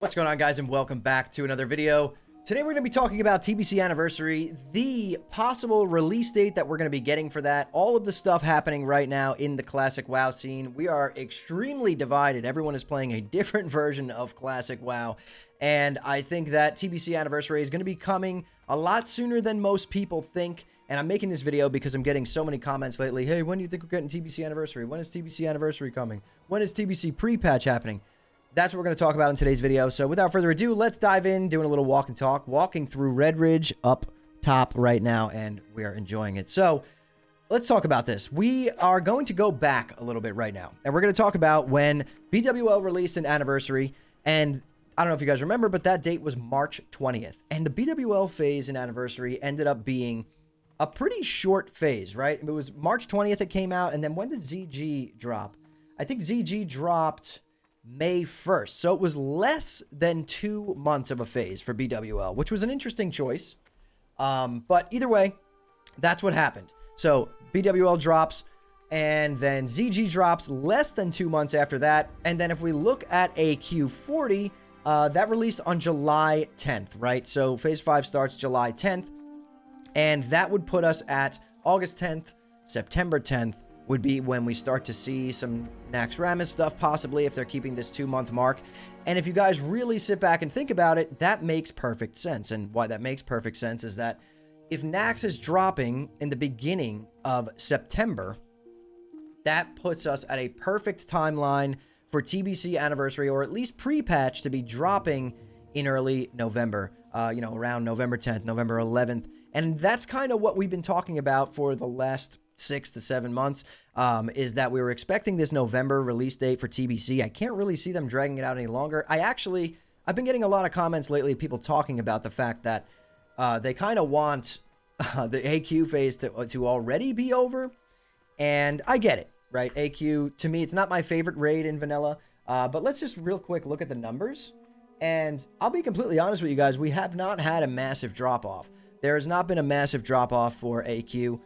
What's going on, guys, and welcome back to another video. Today we're going to be talking about TBC Anniversary, the possible release date that we're going to be getting for that, all of the stuff happening right now in the Classic WoW scene. We are extremely divided. Everyone is playing a different version of Classic WoW, and I think that TBC Anniversary is going to be coming a lot sooner than most people think. And I'm making this video because I'm getting so many comments lately. Hey, when do you think we're getting TBC Anniversary? When is TBC Anniversary coming? When is TBC pre-patch happening? That's what we're going to talk about in today's video. So without further ado, let's dive in, doing a little walk and talk, walking through Red Ridge up top right now, and we are enjoying it. So let's talk about this. We are going to go back a little bit right now, and we're going to talk about when BWL released an Anniversary, and I don't know if you guys remember, but that date was March 20th, and the BWL phase in Anniversary ended up being a pretty short phase, right? It was March 20th it came out, and then when did ZG drop? I think ZG dropped May 1st. So it was less than 2 months of a phase for BWL, which was an interesting choice. But either way, that's what happened. So BWL drops, and then ZG drops less than 2 months after that. And then if we look at AQ40, that released on July 10th, right? So phase 5 starts July 10th, and that would put us at August 10th, September 10th, would be when we start to see some Naxxramas stuff, possibly, if they're keeping this 2-month mark. And if you guys really sit back and think about it, that makes perfect sense. And why that makes perfect sense is that if Naxx is dropping in the beginning of September, that puts us at a perfect timeline for TBC Anniversary, or at least pre-patch, to be dropping in early November, around November 10th, November 11th. And that's kind of what we've been talking about for the last 6 to 7 months, is that we were expecting this November release date for TBC. I can't really see them dragging it out any longer. I've been getting a lot of comments lately, people talking about the fact that they kind of want the AQ phase to already be over, and I get it, right? AQ, to me, it's not my favorite raid in vanilla, but let's just real quick look at the numbers, and I'll be completely honest with you guys, we have not had a massive drop-off. There has not been a massive drop-off for AQ.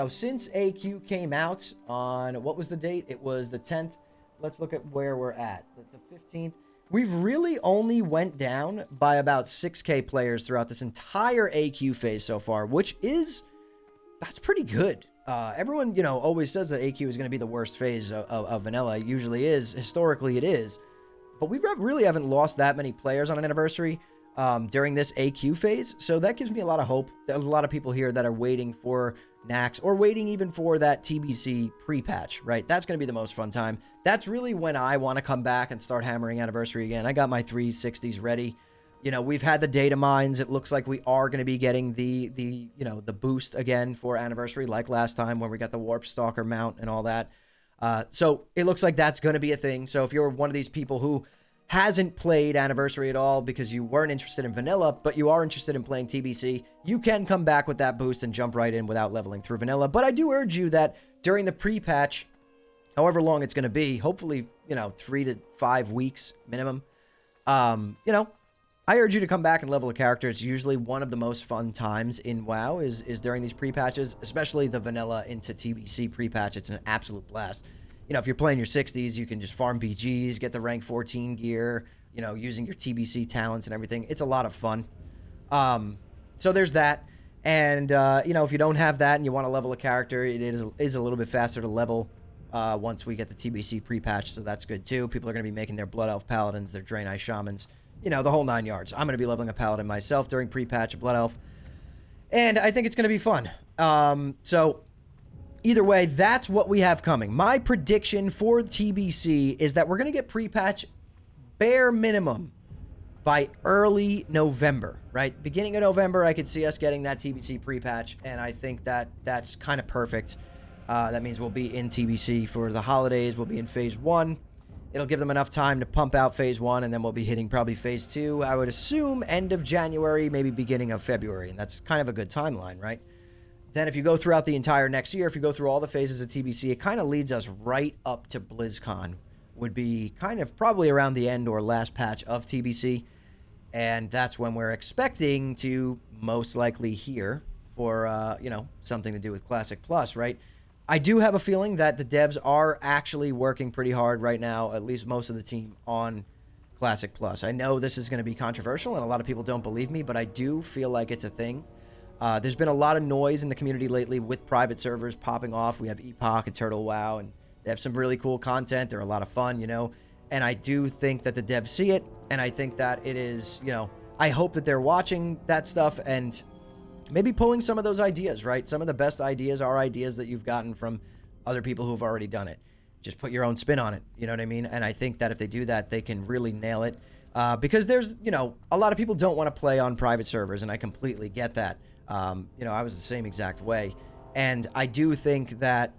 Since AQ came out on, what was the date? It was the 10th. Let's look at where we're at. The 15th. We've really only went down by about 6K players throughout this entire AQ phase so far, that's pretty good. Everyone, always says that AQ is going to be the worst phase of vanilla. It usually is. Historically, it is. But we really haven't lost that many players on an Anniversary during this AQ phase, so that gives me a lot of hope. There's a lot of people here that are waiting for Naxx, or waiting even for that TBC pre-patch, right? That's going to be the most fun time. That's really when I want to come back and start hammering Anniversary again. I got my 360s ready. We've had the data mines. It looks like we are going to be getting the boost again for Anniversary, like last time when we got the Warp Stalker mount and all that. So it looks like that's going to be a thing. So if you're one of these people who hasn't played Anniversary at all because you weren't interested in vanilla, but you are interested in playing TBC, you can come back with that boost and jump right in without leveling through vanilla. But I do urge you that during the pre-patch, however long it's going to be, hopefully, 3 to 5 weeks minimum, I urge you to come back and level a character. It's usually one of the most fun times in WoW is during these pre-patches, especially the vanilla into TBC pre-patch. It's an absolute blast. If you're playing your 60s, you can just farm BGs, get the rank 14 gear, using your TBC talents and everything. It's a lot of fun. So there's that. And, if you don't have that and you want to level a character, it is a little bit faster to level once we get the TBC pre-patch, so that's good too. People are going to be making their Blood Elf Paladins, their Draenei Shamans, the whole 9 yards. I'm going to be leveling a Paladin myself during pre-patch, a Blood Elf, and I think it's going to be fun. So either way, that's what we have coming. My prediction for TBC is that we're going to get pre-patch bare minimum by early November, right? Beginning of November, I could see us getting that TBC pre-patch, and I think that that's kind of perfect. That means we'll be in TBC for the holidays. We'll be in Phase 1. It'll give them enough time to pump out Phase 1, and then we'll be hitting probably Phase 2, I would assume, end of January, maybe beginning of February, and that's kind of a good timeline, right? Then if you go throughout the entire next year, if you go through all the phases of TBC, it kind of leads us right up to BlizzCon, would be kind of probably around the end or last patch of TBC. And that's when we're expecting to most likely hear for, something to do with Classic Plus, right? I do have a feeling that the devs are actually working pretty hard right now, at least most of the team, on Classic Plus. I know this is going to be controversial and a lot of people don't believe me, but I do feel like it's a thing. There's been a lot of noise in the community lately with private servers popping off. We have Epoch and Turtle WoW, and they have some really cool content. They're a lot of fun, you know, and I do think that the devs see it, and I think that it is, you know, I hope that they're watching that stuff and maybe pulling some of those ideas, right? Some of the best ideas are ideas that you've gotten from other people who've already done it. Just put your own spin on it, you know what I mean? And I think that if they do that, they can really nail it. Because there's, you know, a lot of people don't want to play on private servers, and I completely get that. You know, I was the same exact way. And I do think that,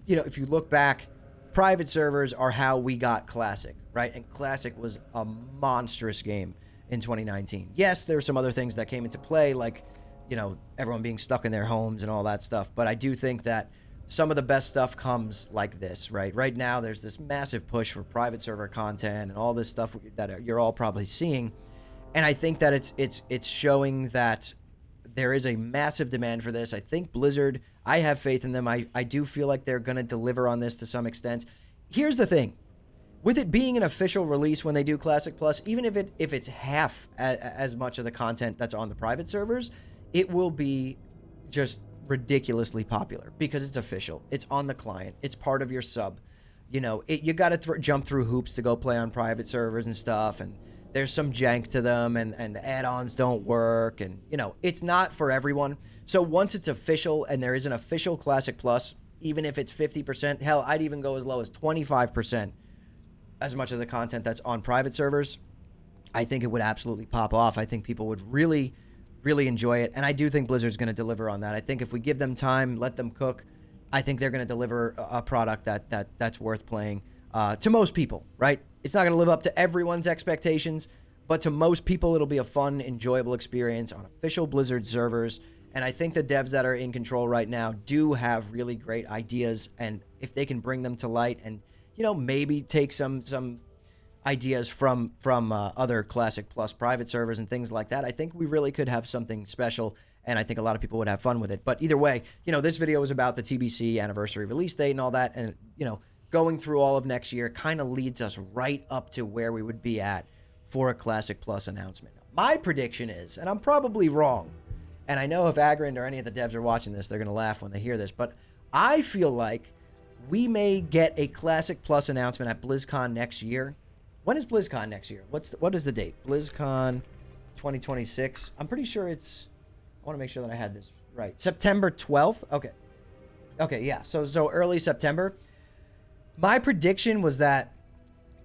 you know, if you look back, private servers are how we got Classic, right? And Classic was a monstrous game in 2019. Yes, there were some other things that came into play, like, you know, everyone being stuck in their homes and all that stuff. But I do think that some of the best stuff comes like this, right? Right now, there's this massive push for private server content and all this stuff that you're all probably seeing. And I think that it's showing that there is a massive demand for this. I think Blizzard, I have faith in them. I do feel like they're going to deliver on this to some extent. Here's the thing. With it being an official release when they do Classic Plus, even if it's half as much of the content that's on the private servers, it will be just ridiculously popular because it's official. It's on the client. It's part of your sub. You know, you got to jump through hoops to go play on private servers and stuff, and there's some jank to them, and the add-ons don't work, and, you know, it's not for everyone. So once it's official and there is an official Classic Plus, even if it's 50%, hell, I'd even go as low as 25%, as much of the content that's on private servers, I think it would absolutely pop off. I think people would really, really enjoy it, and I do think Blizzard's going to deliver on that. I think if we give them time, let them cook, I think they're going to deliver a product that's worth playing to most people, right? It's not going to live up to everyone's expectations, but to most people, it'll be a fun, enjoyable experience on official Blizzard servers. And I think the devs that are in control right now do have really great ideas, and if they can bring them to light and, you know, maybe take some ideas from other Classic Plus private servers and things like that, I think we really could have something special, and I think a lot of people would have fun with it. But either way, you know, this video was about the TBC Anniversary release date and all that, and, you know, going through all of next year kind of leads us right up to where we would be at for a Classic Plus announcement. My prediction is, and I'm probably wrong, and I know if Agrand or any of the devs are watching this, they're going to laugh when they hear this, but I feel like we may get a Classic Plus announcement at BlizzCon next year. When is BlizzCon next year? What is the date? BlizzCon 2026. I'm pretty sure it's, I want to make sure that I had this right. September 12th. Okay, yeah. So early September. My prediction was that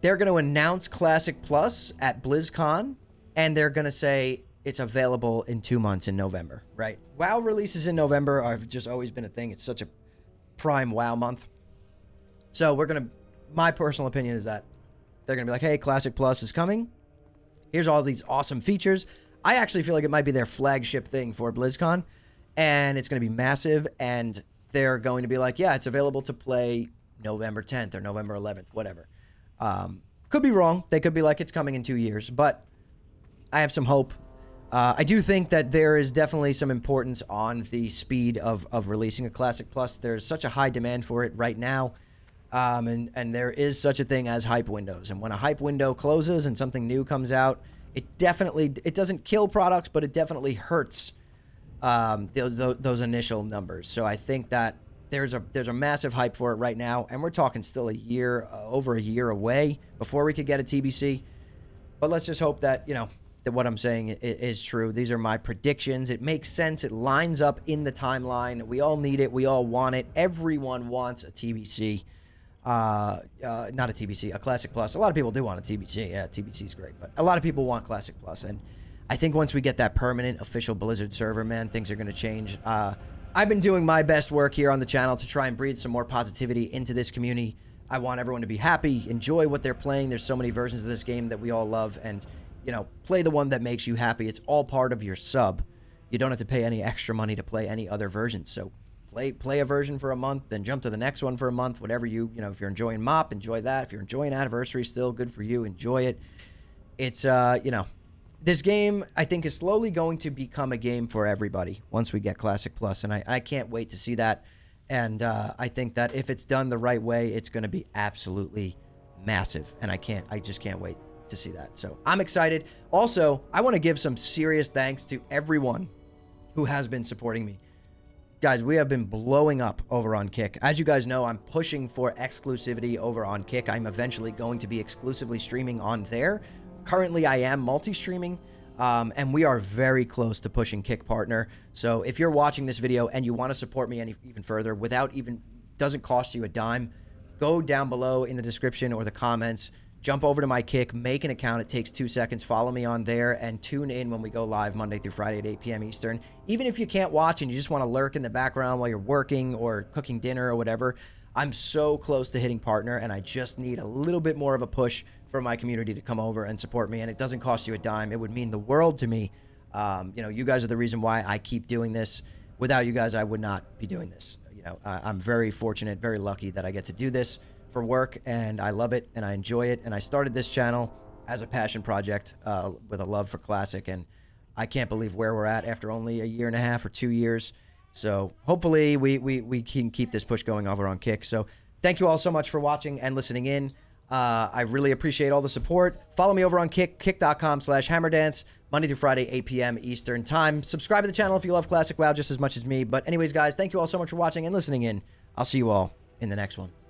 they're going to announce Classic Plus at BlizzCon, and they're going to say it's available in 2 months in November, right? WoW releases in November have just always been a thing. It's such a prime WoW month. So my personal opinion is that they're going to be like, hey, Classic Plus is coming. Here's all these awesome features. I actually feel like it might be their flagship thing for BlizzCon, and it's going to be massive, and they're going to be like, yeah, it's available to play November 10th or November 11th, whatever. Could be wrong. They could be like, it's coming in 2 years, but I have some hope. I do think that there is definitely some importance on the speed of releasing a Classic Plus. There's such a high demand for it right now. And there is such a thing as hype windows. And when a hype window closes and something new comes out, it doesn't kill products, but it definitely hurts those initial numbers. So I think that there's a massive hype for it right now, and we're talking still over a year away before we could get a TBC. But let's just hope that, you know, that what I'm saying is true. These are my predictions. It makes sense. It lines up in the timeline. We all need it. We all want it. Everyone wants a TBC. Not a TBC, a Classic Plus. A lot of people do want a TBC. Yeah, TBC is great, but a lot of people want Classic Plus. And I think once we get that permanent official Blizzard server, man, things are going to change. I've been doing my best work here on the channel to try and breathe some more positivity into this community. I want everyone to be happy, enjoy what they're playing. There's so many versions of this game that we all love, and, you know, play the one that makes you happy. It's all part of your sub. You don't have to pay any extra money to play any other versions. So play a version for a month, then jump to the next one for a month, whatever you know, if you're enjoying MOP, enjoy that. If you're enjoying Anniversary still, good for you, enjoy it. It's, you know, this game, I think, is slowly going to become a game for everybody once we get Classic Plus, and I can't wait to see that. And I think that if it's done the right way, it's going to be absolutely massive, and I just can't wait to see that. So I'm excited. Also, I want to give some serious thanks to everyone who has been supporting me. Guys, we have been blowing up over on Kick. As you guys know, I'm pushing for exclusivity over on Kick. I'm eventually going to be exclusively streaming on there. Currently, I am multi-streaming, and we are very close to pushing Kick Partner. So if you're watching this video and you want to support me even further without doesn't cost you a dime, go down below in the description or the comments, jump over to my Kick, make an account. It takes 2 seconds. Follow me on there and tune in when we go live Monday through Friday at 8 p.m. Eastern. Even if you can't watch and you just want to lurk in the background while you're working or cooking dinner or whatever, I'm so close to hitting partner, and I just need a little bit more of a push for my community to come over and support me, and it doesn't cost you a dime. It would mean the world to me. You know, you guys are the reason why I keep doing this. Without you guys, I would not be doing this. You know, I'm very fortunate, very lucky that I get to do this for work, and I love it and I enjoy it. And I started this channel as a passion project with a love for Classic, and I can't believe where we're at after only a year and a half or 2 years. So hopefully we can keep this push going over on Kick. So thank you all so much for watching and listening in. I really appreciate all the support. Follow me over on Kick, kick.com/hammerdance, Monday through Friday, 8 p.m. Eastern time. Subscribe to the channel if you love Classic WoW just as much as me. But anyways, guys, thank you all so much for watching and listening in. I'll see you all in the next one.